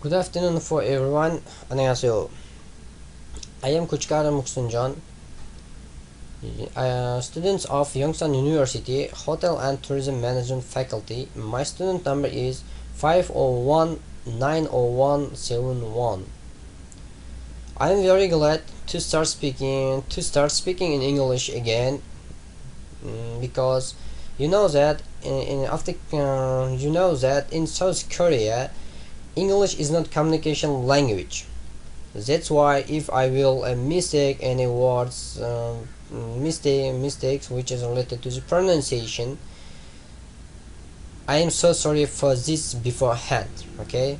Good afternoon for everyone. 안녕하세요. I am Coach Karan Muksunjan, student of Yongsan University Hotel and Tourism Management Faculty. My student number is 501-90171. I am very glad to start speaking in English again, because you know that in South Korea English is not communication language. That's why if I will mistake any words, mistakes which is related to the pronunciation, I am so sorry for this beforehand. Okay,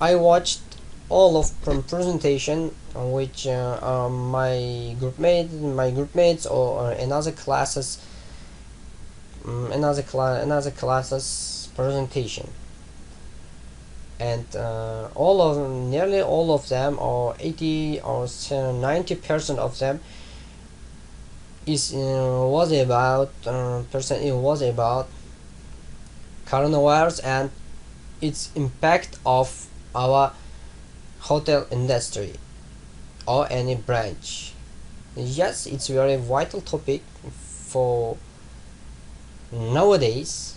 I watched all of presentation which my group mates or another classes presentation, and nearly all of them, or 80 or 90% of them, was about coronavirus and its impact of our hotel industry or any branch. Yes, it's very vital topic for nowadays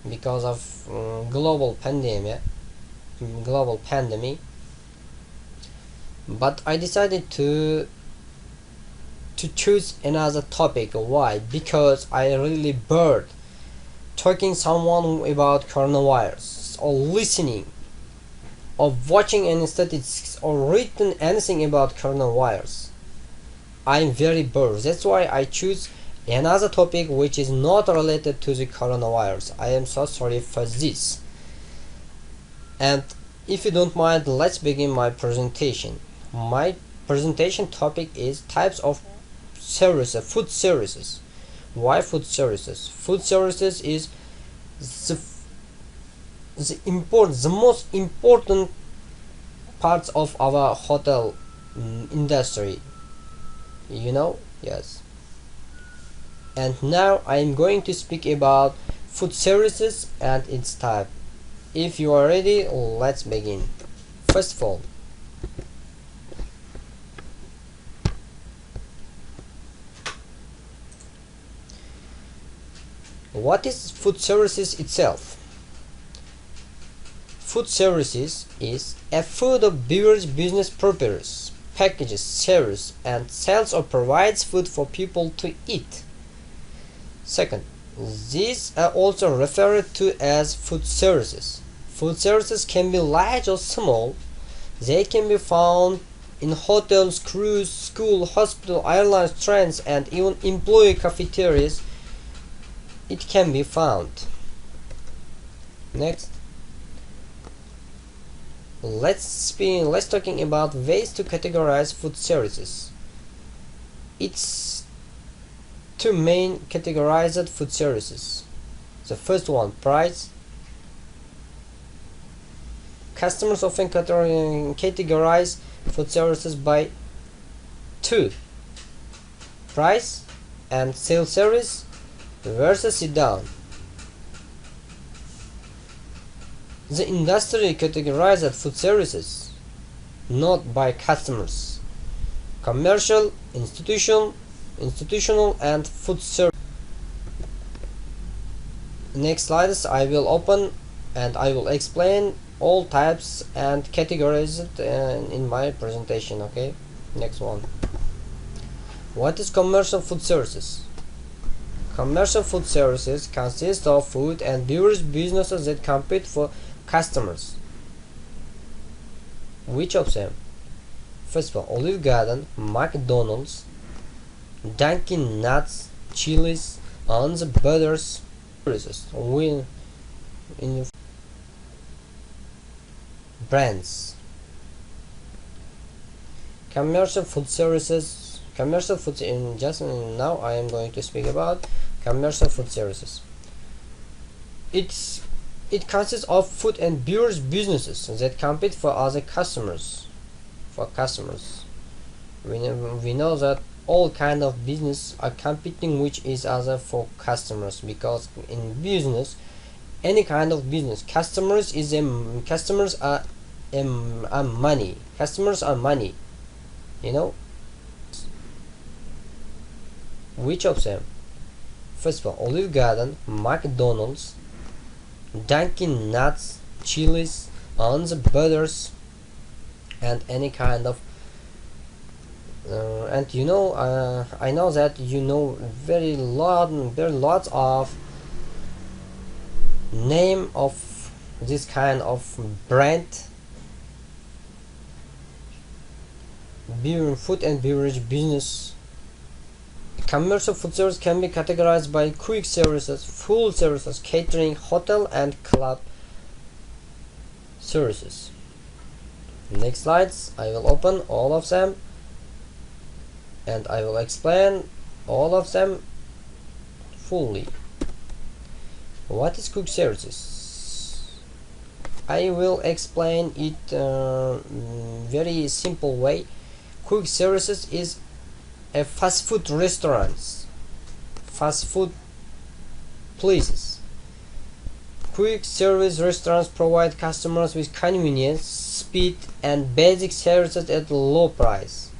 because of global pandemic. But I decided to choose another topic. Why? Because I really bored talking someone about coronavirus, or listening, or watching any statistics, or written anything about coronavirus. I'm very bored. That's why I choose another topic which is not related to the coronavirus. I am so sorry for this. And if you don't mind, let's begin my presentation. My presentation topic is types of services, food services. Why food services? Food services is the most important parts of our hotel industry. Yes. And now I am going to speak about food services and its type. If you are ready, let's begin. First of all, what is food services itself? Food services is a food or beverage business prepares, packages, serves, and sells or provides food for people to eat. Second, these are also referred to as food services. Food services can be large or small. They can be found in hotels, cruise, school, hospital, airlines, trains, and even employee cafeterias. It can be found. Next, let's talking about ways to categorize food services. It's two main categorized food services. The first one, price. Customers often categorize food services by two: price and self-service versus sit-down. The industry categorized food services not by customers: commercial, institutional, and food service. Next slides I will open and I will explain all types and categories in my presentation. Okay, next one. What is commercial food services? Commercial food services consist of food and beverage businesses that compete for customers. Which of them? First of all, Olive Garden, McDonald's, Dunkin' Nuts, Chili's, and the Brothers services in brands. Commercial food services. Now I am going to speak about commercial food services. It consists of food and beverage businesses that compete for other customers. We know that all kind of business are competing with each other for customers, because in business any kind of business. Customers are money. Customers are money. You know, which of them? First of all, Olive Garden, McDonald's, Dunkin' Nuts, Chili's, Owens Brothers, and any kind of and I know that you know very lots of name of this kind of brand, beer, food and beverage business. Commercial food service can be categorized by quick services, full services, catering, hotel and club services. Next slides, I will open all of them and I will explain all of them fully. What is quick services? I will explain it very simple way. Quick services is a fast food restaurants, fast food places. Quick service restaurants provide customers with convenience, speed and basic services at low price.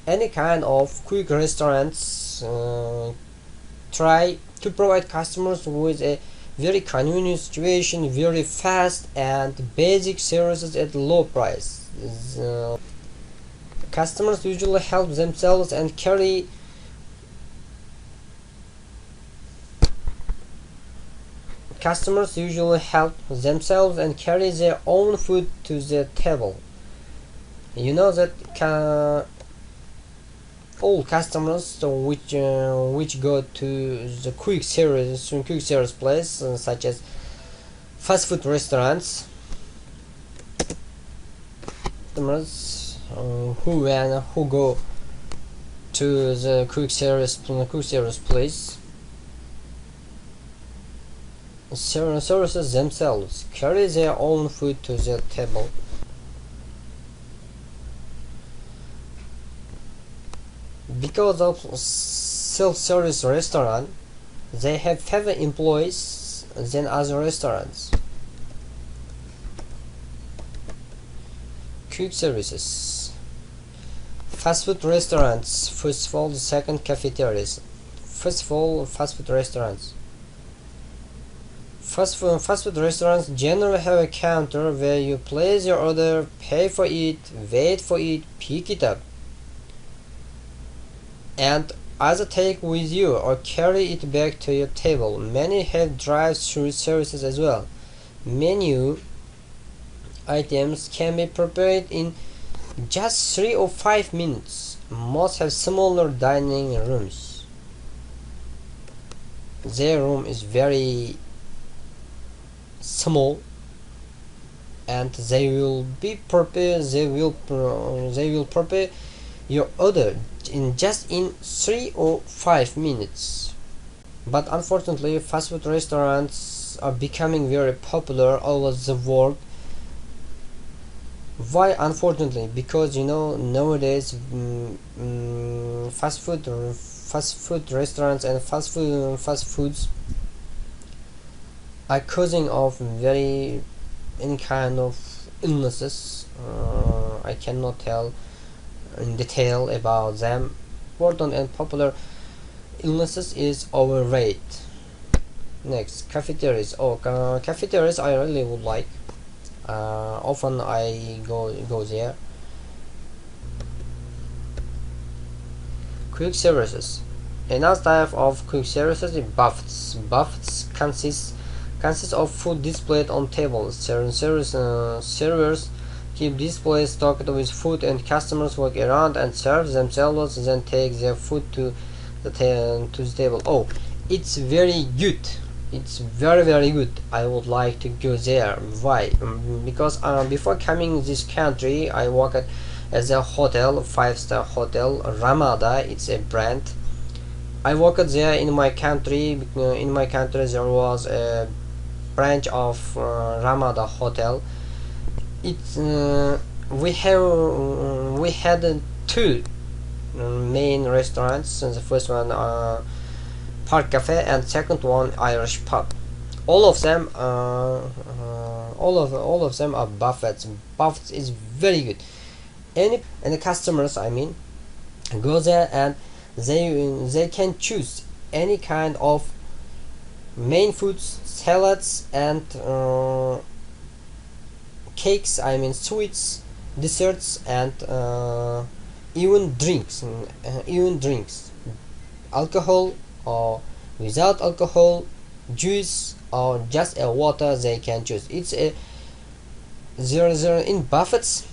Any kind of quick restaurants try to provide customers with a very convenient situation, very fast and basic services at low price. Customers usually help themselves and carry their own food to the table. You know that all customers which go to the quick service place such as fast food restaurants, customers who go to the quick service place services themselves carry their own food to the table. Because of self-service restaurant, they have fewer employees than other restaurants. Quick services. Fast food restaurants. First of all, the second cafeterias. First of all, fast food restaurants. Fast food restaurants generally have a counter where you place your order, pay for it, wait for it, pick it up, and either take with you or carry it back to your table. Many have drive-through services as well. Menu items can be prepared in just 3 or 5 minutes. Most have smaller dining rooms. Their room is very small and they will prepare your order in 3 or 5 minutes. But unfortunately, fast food restaurants are becoming very popular all over the world. Why unfortunately? Because nowadays fast food restaurants and fast foods are causing of any kind of illnesses. I cannot tell in detail about them. Important and popular illnesses is overweight. Next, cafeterias. Cafeterias I really would like. Often I go there. Quick services. Another type of quick services is buffets. Buffets consists of food displayed on tables. Servers keep displays stocked with food and customers walk around and serve themselves, then take their food to the table. Oh, it's very good. It's very good. I would like to go there. Why? Because before coming this country I worked at a hotel, 5-star hotel, Ramada. It's a brand. I worked there in my country. In my country there was a branch of Ramada hotel. We had 2 main restaurants. The first one Park Cafe, and second one Irish Pub. All of them, all of them are Buffets. Buffets is very good. Any customers, I mean, go there and they can choose any kind of main foods, salads, and cakes. I mean, sweets, desserts, and even drinks. Even drinks, alcohol or without alcohol, juice or just a water. They can choose. It's a there in Buffets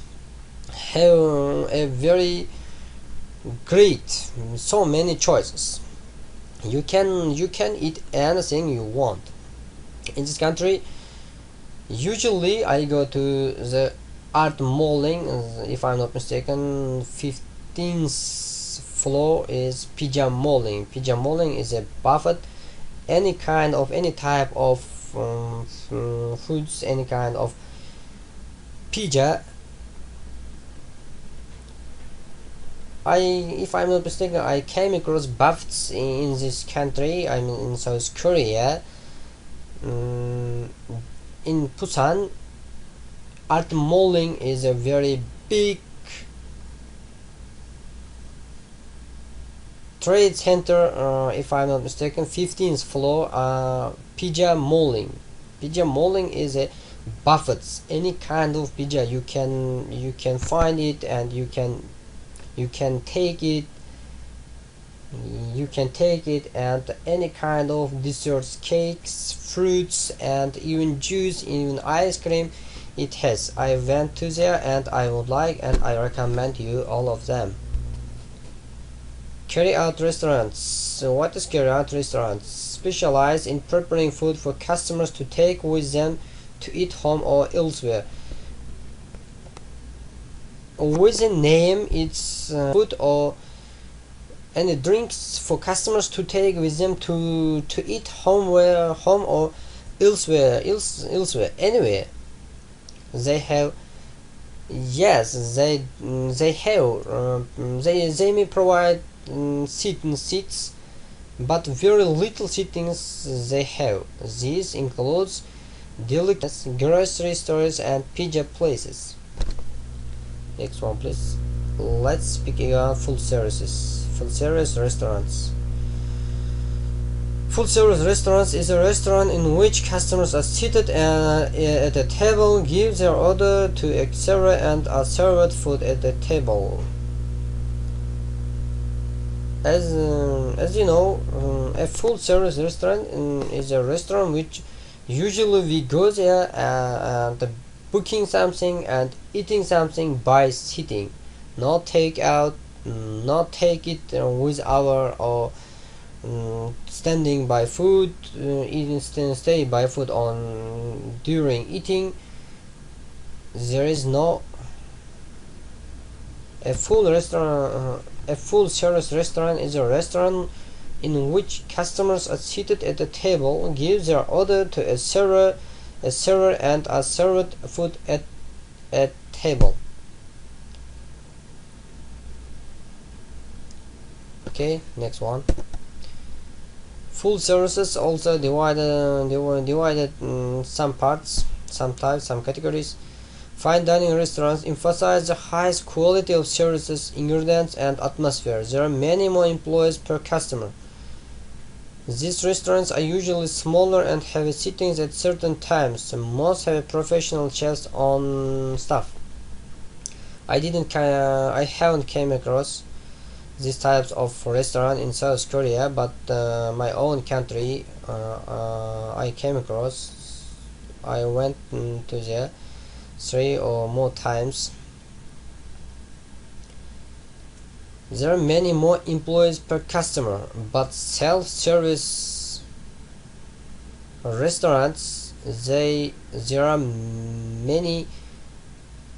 have a very great, so many choices. You can eat anything you want. In this country, usually I go to the Art Malling. If I'm not mistaken, 15th floor is Pizza Malling. Pizza Malling is a buffet. Any type of foods, any kind of pizza. If I'm not mistaken, I came across buffets in this country. I mean, in South Korea, in Busan. Art Malling is a very big trade center. If I'm not mistaken, 15th floor. Pizza Malling. Pizza Malling is a buffets. Any kind of pizza you can find it, and you can take it. And any kind of desserts, cakes, fruits, and even juice, even ice cream it has. I went to there and I would like and I recommend you all of them. Carry out restaurants. So what is carry out restaurants? Specialize in preparing food for customers to take with them to eat home or elsewhere. With a name, it's food or any drinks for customers to take with them to eat home or elsewhere anywhere. They have, yes, they have, they may provide seats, but very little sittings they have. This includes delicacies, grocery stores, and pizza places. Next one, please. Let's speak about full services. Full service restaurants. Full service restaurants is a restaurant in which customers are seated at a table, give their order to a server, and are served food at the table. As you know, a full service restaurant is a restaurant which usually we go there and booking something and eating something by sitting, not take out, not take it with our or standing by food, eating stay by food on during eating. There is no a full restaurant. A full service restaurant is a restaurant in which customers are seated at a table, give their order to a server, and are served food at a table. Okay, next one. Full services also divided some parts, some types, some categories. Fine dining restaurants emphasize the highest quality of services, ingredients, and atmosphere. There are many more employees per customer. These restaurants are usually smaller and have sittings at certain times. Most have professional chefs on staff. I haven't came across these types of restaurant in South Korea, but my own country, I came across. I went to there 3 or more times. There are many more employees per customer, but self-service restaurants, there are many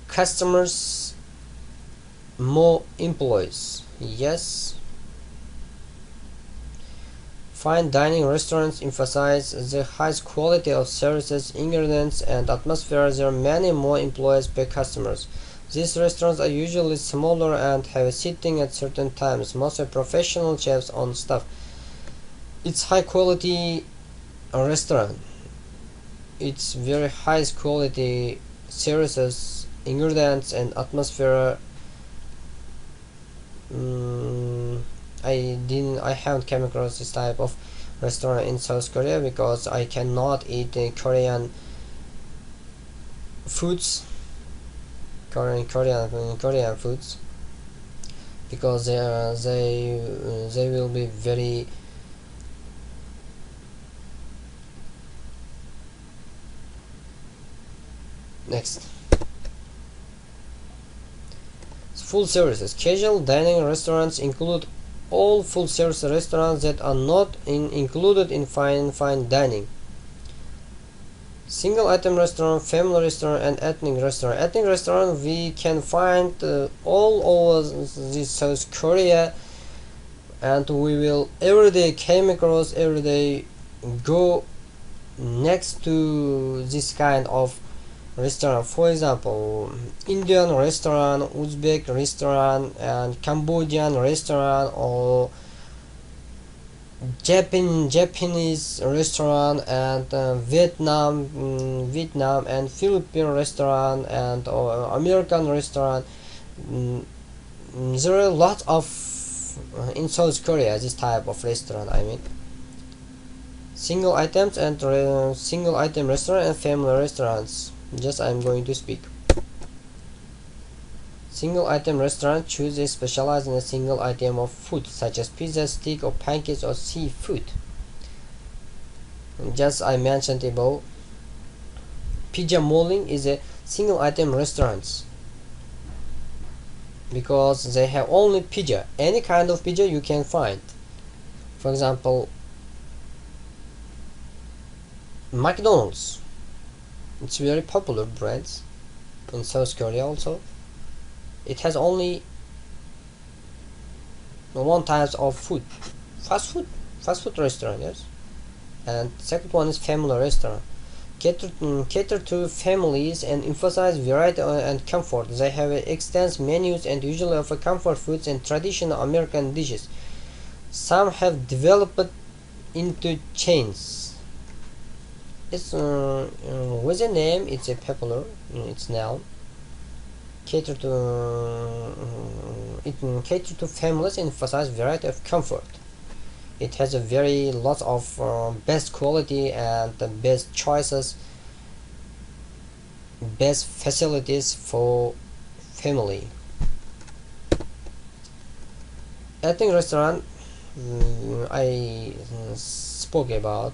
customers, more employees. Yes. Fine dining restaurants emphasize the highest quality of services, ingredients, and atmosphere. There are many more employees per customers. These restaurants are usually smaller and have a seating at certain times. Most have professional chefs on staff. It's high quality restaurant. It's very high quality services, ingredients, and atmosphere. Mm, I haven't come across this type of restaurant in South Korea because I cannot eat Korean foods, Korean foods, because they will be very next. Full services. Casual dining restaurants include all full service restaurants that are not included in fine dining. Single item restaurant, family restaurant, and ethnic restaurant. Ethnic restaurant we can find all over this South Korea, and we will every day came across every day go next to this kind of restaurant. For example, Indian restaurant, Uzbek restaurant, and Cambodian restaurant, or Japanese restaurant, and Vietnam and Philippine restaurant, and American restaurant. Mm, there are lots of in South Korea this type of restaurant. I mean, single items and single item restaurant and family restaurants. Just I'm going to speak. Single item restaurant choose a specialize in a single item of food such as pizza, steak, or pancakes or seafood. Just I mentioned above, Pizza Molling is a single item restaurant because they have only pizza. Any kind of pizza you can find. For example, McDonald's. It's very popular brand in South Korea also. It has only one type of food, fast food, fast food restaurant, yes. And second one is family restaurant. Cater to families and emphasize variety and comfort. They have extensive menus and usually offer comfort foods and traditional American dishes. Some have developed into chains. It's with a name. It's a popular. It's now cater to it cater to families and emphasize variety of comfort. It has a very lot of best quality and the best choices, best facilities for family. Ethnic restaurant, I spoke about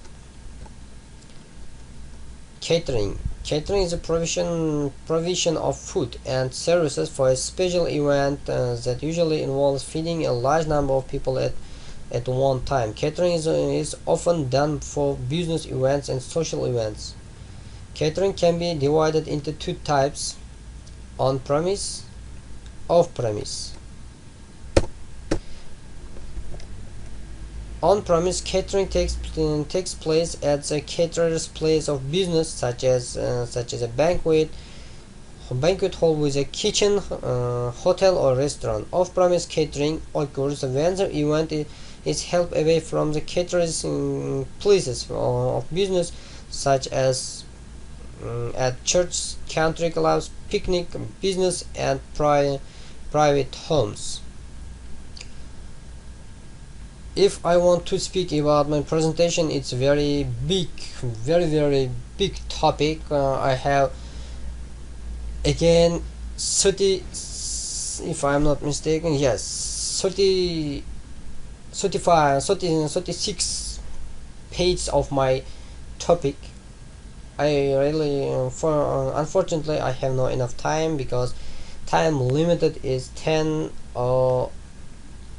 catering. Catering is a provision of food and services for a special event that usually involves feeding a large number of people at one time. Catering is often done for business events and social events. Catering can be divided into two types: on premise, off premise. On premise catering takes place at the caterer's place of business, such as a banquet hall with a kitchen, hotel, or restaurant. Off premise catering occurs when the event is held away from the caterer's places of business, such as at church, country clubs, picnic, business, and private homes. If I want to speak about my presentation, it's very big, very big topic. I have again 30, if I'm not mistaken, yes, 30, 35, 30, 36 pages of my topic. I really, for unfortunately, I have not enough time because time limited is 10 or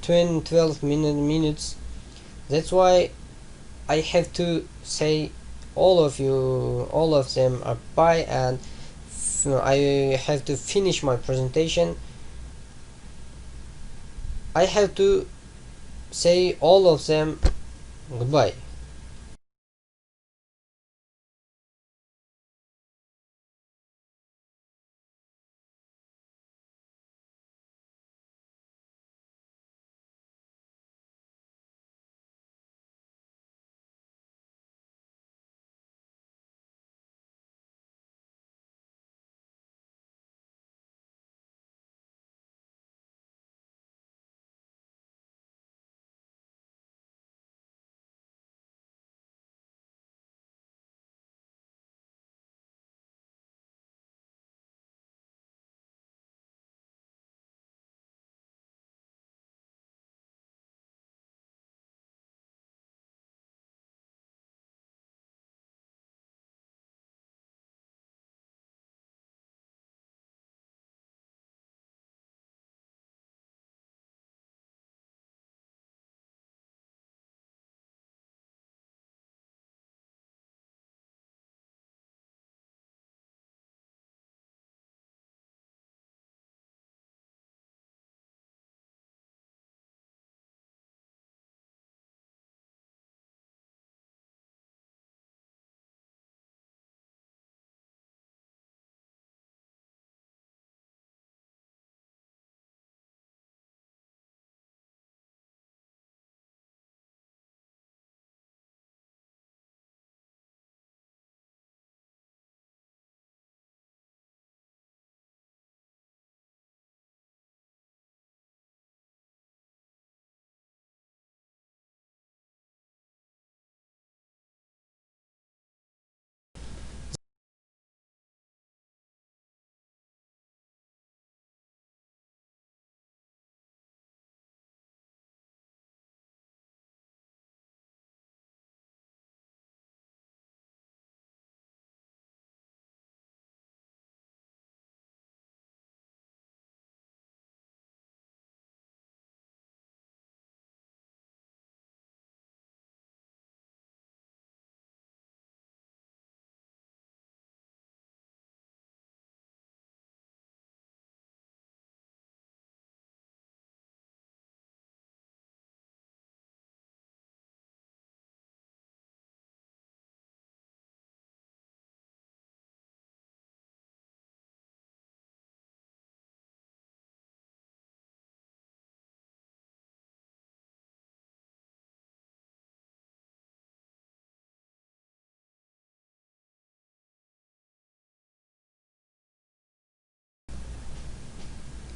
10 12 minutes. That's why I have to say all of them are bye, and I have to finish my presentation. I have to say all of them goodbye.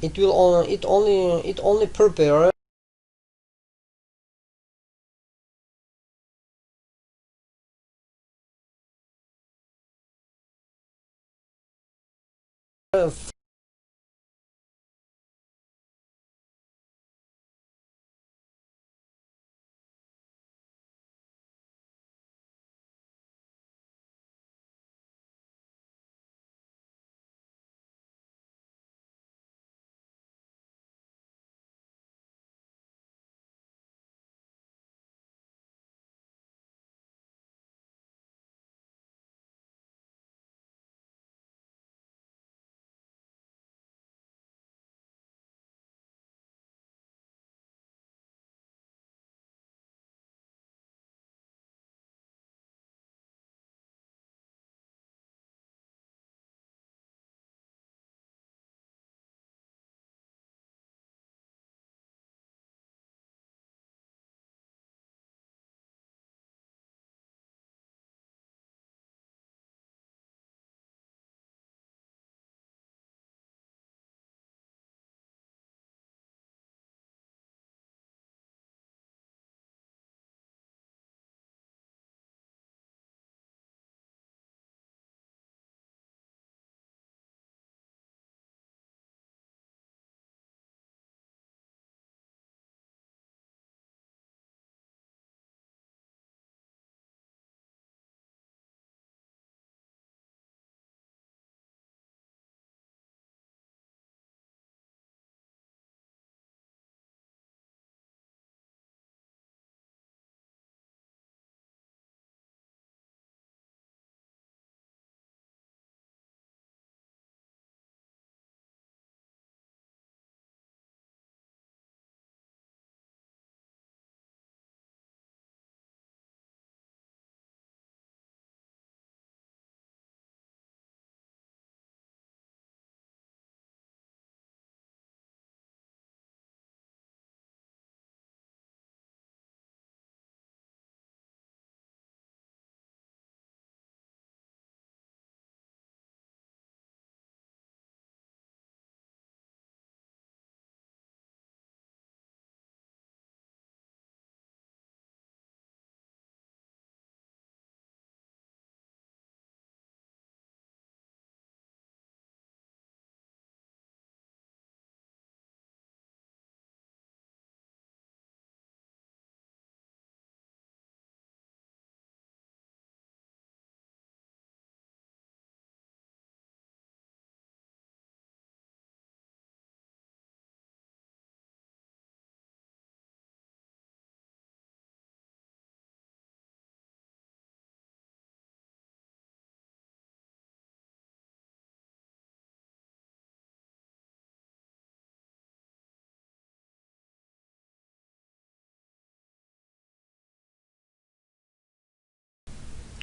it only prepare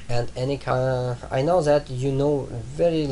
and any kind. I know that you know very